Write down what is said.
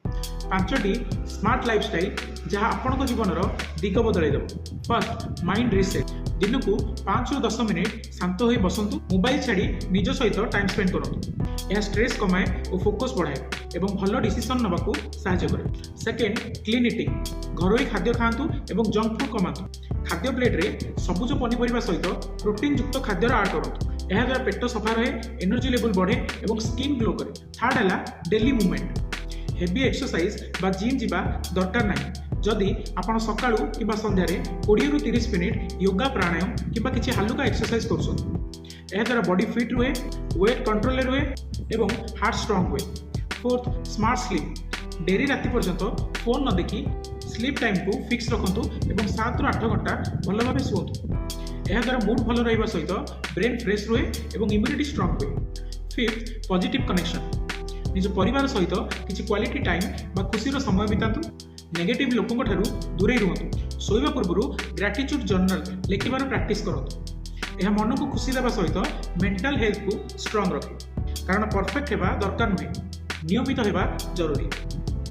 ପାଞ୍ଚଟି smart lifestyle ଯାହା ଆପଣଙ୍କ ଜୀବନର ଦିଗ ବଦଳାଇ ଦେବ। First, mind reset. ଦିନକୁ 5ରୁ 10 ମିନିଟ୍ ଶାନ୍ତ ହୋଇ ବସନ୍ତୁ, ମୋବାଇଲ ଛାଡ଼ି ନିଜ ସହିତ ଟାଇମ୍ ସ୍ପେଣ୍ଡ କରନ୍ତୁ। ଏହା ଷ୍ଟ୍ରେସ୍ କମାଏ ଓ ଫୋକସ୍ ବଢ଼ାଏ ଏବଂ ଭଲ ଡିସିସନ୍ ନେବାକୁ ସାହାଯ୍ୟ କରେ। Second, clean eating. ଘରୋଇ ଖାଦ୍ୟ ଖାଆନ୍ତୁ ଏବଂ ଜଙ୍କ ଫୁଡ୍ କମାନ୍ତୁ। ଖାଦ୍ୟ ପ୍ଲେଟ୍ରେ ସବୁଜ ପନିପରିବା ସହିତ ପ୍ରୋଟିନ୍ ଯୁକ୍ତ ଖାଦ୍ୟର ଆଡ୍ କରନ୍ତୁ। ଏହାଦ୍ୱାରା ପେଟ ସଫା ରହେ, ଏନର୍ଜି ଲେଭେଲ୍ ବଢ଼େ ଏବଂ ସ୍କିନ୍ ଗ୍ଲୋ କରେ। ଥାର୍ଡ ହେଲା ଡେଲି ମୁଭମେଣ୍ଟ। ହେଭି ଏକ୍ସରସାଇଜ ବା ଜିମ୍ ଯିବା ଦରକାର ନାହିଁ। ଯଦି ଆପଣ ସକାଳୁ କିମ୍ବା ସନ୍ଧ୍ୟାରେ 20ରୁ 30 ମିନିଟ୍ ୟୋଗା, ପ୍ରାଣାୟାମ କିମ୍ବା କିଛି ହାଲୁକା ଏକ୍ସରସାଇଜ କରୁଛନ୍ତି, ଏହାଦ୍ୱାରା ବଡି ଫିଟ୍ ରୁହେ, ୱେଟ୍ କଣ୍ଟ୍ରୋଲରେ ରୁହେ ଏବଂ ହାର୍ଟ ଷ୍ଟ୍ରଙ୍ଗ ହୁଏ। Fourth, smart sleep. ଡେରି ରାତି ପର୍ଯ୍ୟନ୍ତ ଫୋନ୍ ନ ଦେଖି ସ୍ଲିପ୍ ଟାଇମ୍କୁ ଫିକ୍ସ ରଖନ୍ତୁ ଏବଂ 7ରୁ 8 ଘଣ୍ଟା ଭଲ ଭାବେ ଶୁଅନ୍ତୁ। ଏହାଦ୍ୱାରା ମୁଡ୍ ଭଲ ରହିବା ସହିତ ବ୍ରେନ୍ ଫ୍ରେଶ୍ ରୁହେ ଏବଂ ଇମ୍ୟୁନିଟି ଷ୍ଟ୍ରଙ୍ଗ ହୁଏ। Fifth, positive connection. ନିଜ ପରିବାର ସହିତ କିଛି କ୍ୱାଲିଟି ଟାଇମ୍ ବା ଖୁସିର ସମୟ ବିତାନ୍ତୁ। ନେଗେଟିଭ୍ ଲୋକଙ୍କ ଠାରୁ ଦୂରେଇ ରୁହନ୍ତୁ। ଶୋଇବା ପୂର୍ବରୁ ଗ୍ରାଟିଚ୍ୟୁଡ୍ ଜର୍ନାଲ ଲେଖିବାର ପ୍ରାକ୍ଟିସ୍ କରନ୍ତୁ। ଏହା ମନକୁ ଖୁସି ଦେବା ସହିତ ମେଣ୍ଟାଲ ହେଲ୍ଥକୁ ଷ୍ଟ୍ରଙ୍ଗ ରଖେ। କାରଣ ପରଫେକ୍ଟ ହେବା ଦରକାର ନୁହେଁ, ନିୟମିତ ହେବା ଜରୁରୀ।